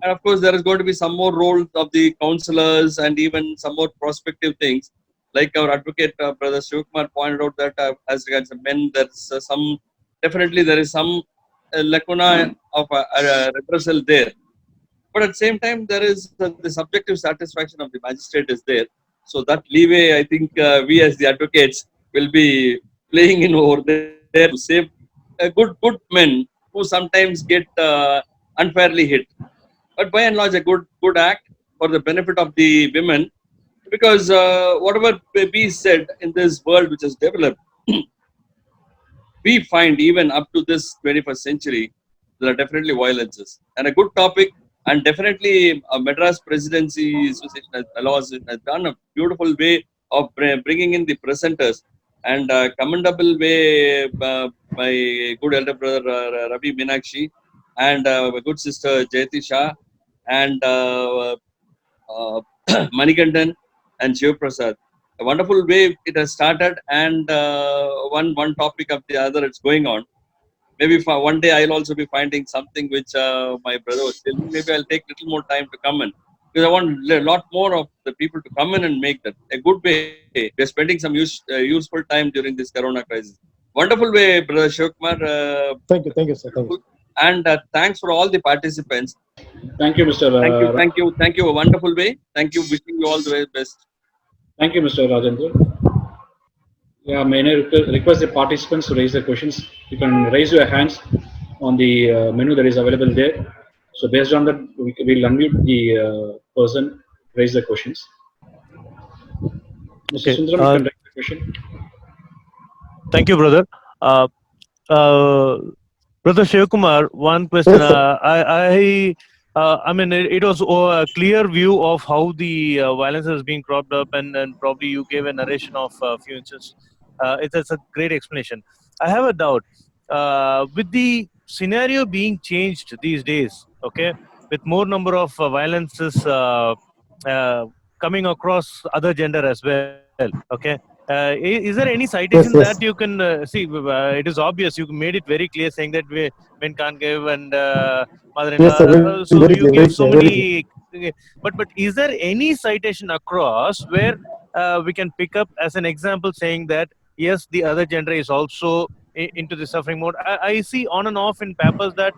And of course, there is going to be some more role of the counselors and even some more prospective things. Like our advocate, Brother Shivkumar pointed out that as regards the men, there's definitely there is some lacuna of reversal there. But at the same time, there is the subjective satisfaction of the magistrate is there. So that leeway, I think we as the advocates will be playing in over there to save good men who sometimes get unfairly hit. But by and large, a good act for the benefit of the women, because whatever be said in this world which is developed, we find even up to this 21st century, there are definitely violences. And a good topic, and definitely Madras Presidency Association has done a beautiful way of bringing in the presenters, and commendable way by good elder brother Ravi Meenakshi and my good sister Jayati Shah and Manikandan and Shiv Prasad. A wonderful way it has started, and one topic of the other it's going on. Maybe for one day I'll also be finding something which my brother was telling me. Maybe I'll take a little more time to come in, because I want a lot more of the people to come in and make that a good way. We're spending some useful time during this Corona crisis. Wonderful way, Brother Shivkumar. Thank you, sir. Thank you. And thanks for all the participants. Thank you, Mr. Thank you. A wonderful way. Thank you. Wishing you all the very best. Thank you, Mr. Rajendra. Yeah, may I request the participants to raise their questions. You can raise your hands on the menu that is available there. So based on that, we'll unmute the person, raise the questions. Mr. Sundaram, you can raise the question. Thank you, brother. Brother Shivkumar, one question. Yes, I mean, it was a clear view of how the violence is being cropped up, and probably you gave a narration of a few instances. It's a great explanation. I have a doubt. With the scenario being changed these days, okay, with more number of violences coming across other gender as well, okay. Is there any citation yes. that you can see? It is obvious. You made it very clear, saying that men can't give and mother-in-law. Yes, sir. So Very you clear, gave very so clear, very many. But is there any citation across where we can pick up as an example, saying that yes, the other gender is also into the suffering mode? I see on and off in papers that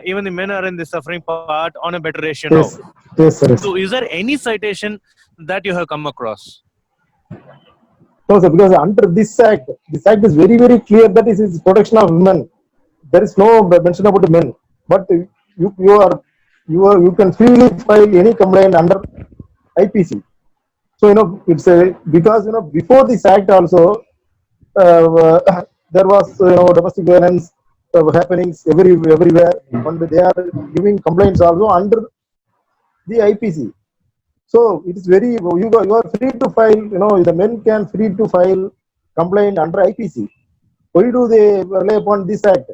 even the men are in the suffering part on a better ratio now. Yes, sir. So is there any citation that you have come across? No, sir, because under this act is very, very clear that it is protection of women. There is no mention about the men. But you can freely file any complaint under IPC. So it's because before this act also there was domestic violence happenings everywhere, and they are giving complaints also under the IPC. So it is very you are free to file. The men can free to file complaint under IPC. Why do they rely upon this act?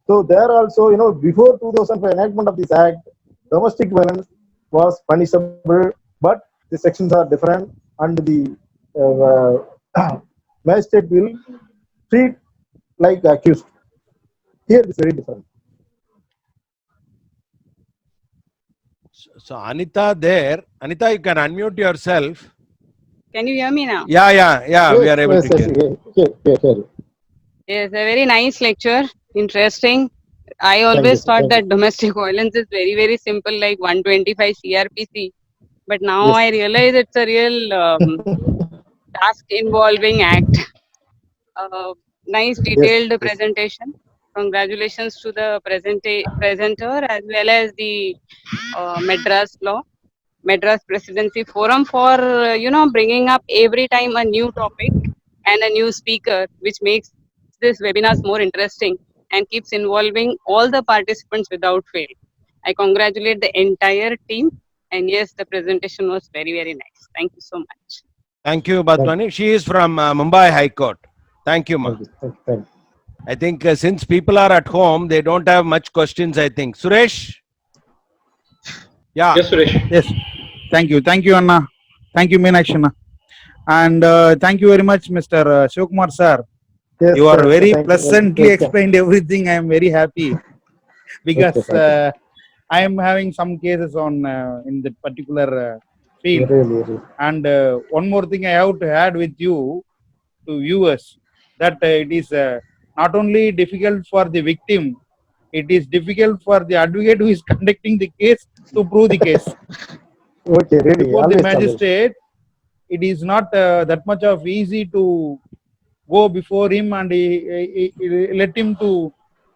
So there also before 2005 enactment of this act, domestic violence was punishable, but the sections are different, and the magistrate will treat like accused. Here it is very different. So Anita there. Anita, you can unmute yourself. Can you hear me now? Yeah, Yes, we are able to hear. Yes, a very nice lecture. Interesting. I always thought that domestic violence is very, very simple, like 125 CRPC. But now Yes. I realize it's a real task involving act. Nice detailed presentation. Congratulations to the presenter as well as the Madras Presidency Forum for bringing up every time a new topic and a new speaker, which makes this webinars more interesting and keeps involving all the participants without fail. I congratulate the entire team, and yes, the presentation was very, very nice. Thank you so much. Thank you, Badwani. She is from Mumbai High Court. Thank you, ma. Thank you. I think since people are at home, they don't have much questions, I think. Suresh? Yeah. Yes, Suresh. Yes. Thank you, Anna. Thank you, Meenakshi Anna. And thank you very much, Mr. Shivkumar sir. Yes, You are sir. very Thank you. pleasantly Welcome. explained everything. I am very happy because I am having some cases on in that particular field. Really. And one more thing I have to add with you to viewers, that it is not only difficult for the victim, it is difficult for the advocate who is conducting the case to prove the case. Okay, really. Before Always, the magistrate, it is not that much of easy to go before him and let him to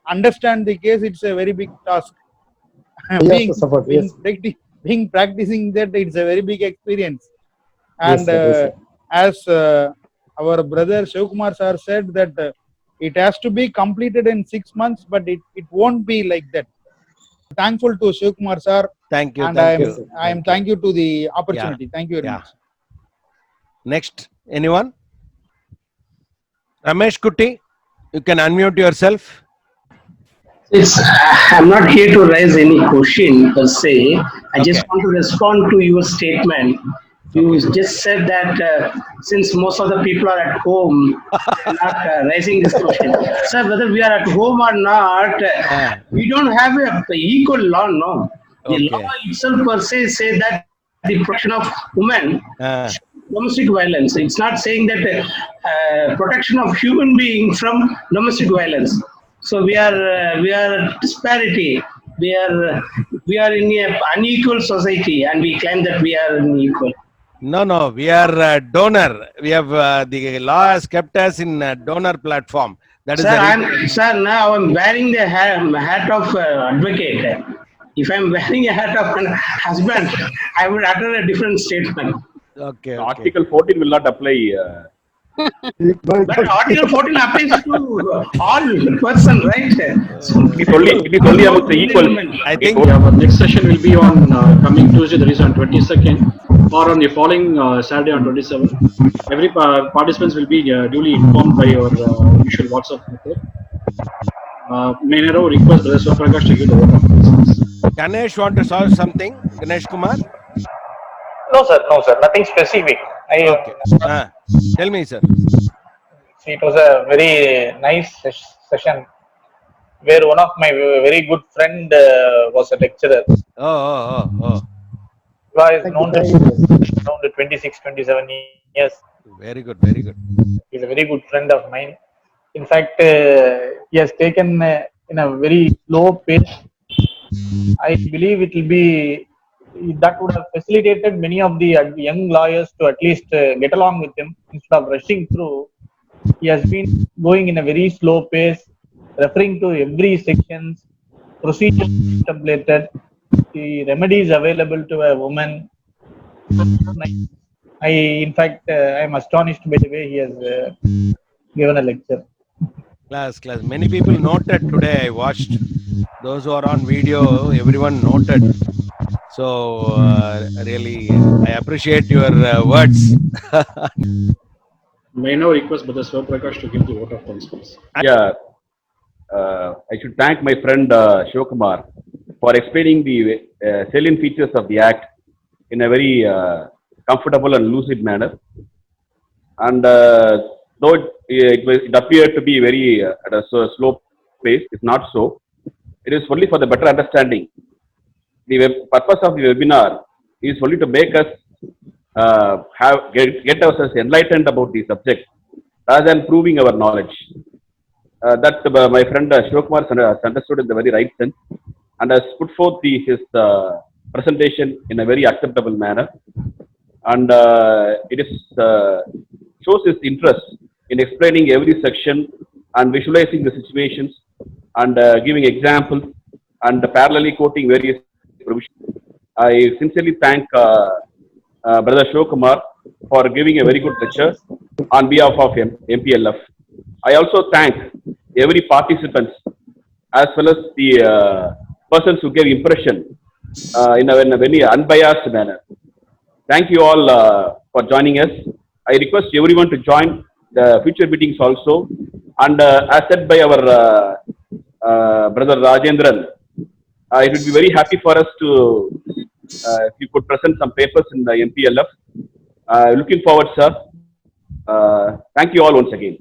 understand the case. It's a very big task. Yes, support. Yes. Being practicing that, it's a very big experience. Yes, And sir, yes, sir. as our brother Shivkumar sir said, that it has to be completed in 6 months, but it won't be like that. Thankful to Shivkumar sir, Thank you. and Thank you. I am thank you to the opportunity. Thank you very Yeah. much. Next, anyone? Ramesh Kutti, you can unmute yourself. I'm not here to raise any question per se. I just Okay. want to respond to your statement. You just said that since most of the people are at home, they're not raising this question. Sir, whether we are at home or not, we don't have a equal law, no. The Okay. law itself per se say that the protection of women, domestic violence. It's not saying that protection of human being from domestic violence. So we are disparity. We are in an unequal society, and we claim that we are unequal. No, we are donor. We have the law has kept us in donor platform. That is Sir, now I'm wearing the hat of advocate. If I'm wearing a hat of an husband, I would utter a different statement. Okay. Article 14 will not apply. But Article 14 applies to all person, right? So, It is only about the equal. I think Our next session will be on coming Tuesday, that is on 22nd, or on the following Saturday on 27th. Every participants will be duly informed by your usual WhatsApp method. May I now request Brother Swaprakash to give the vote of confidence. Ganesh want to solve something? Ganesh Kumar? No, sir, nothing specific. Okay. Tell me, sir. It was a very nice session where one of my very good friend was a lecturer. Oh. He is known to 26, 27 years. Very good. He's a very good friend of mine. In fact, he has taken in a very slow pace. I believe it will be that would have facilitated many of the young lawyers to at least get along with him instead of rushing through. He has been going in a very slow pace, referring to every sections, procedures contemplated, the remedies available to a woman. In fact, I am astonished by the way he has given a lecture. Class. Many people noted today. I watched those who are on video. Everyone noted. So really, I appreciate your words. May I now request Brother Swaprakash to give the vote of confidence. Yeah, I should thank my friend Shivkumar for explaining the salient features of the Act in a very comfortable and lucid manner. And though it appeared to be very at a slow pace, it's not so. It is only for the better understanding. The purpose of the webinar is only to make us get ourselves enlightened about the subject rather than proving our knowledge. That my friend Shivkumar has understood in the very right sense and has put forth his presentation in a very acceptable manner. And it is shows his interest in explaining every section and visualizing the situations and giving examples and parallelly quoting various provisions. I sincerely thank Brother Shivkumar for giving a very good lecture on behalf of MPLF. I also thank every participant as well as the persons who gave impression in a very unbiased manner. Thank you all for joining us. I request everyone to join the future meetings also. And as said by our brother Rajendran, it would be very happy for us to, if you could present some papers in the MPLF. Looking forward, sir. Thank you all once again.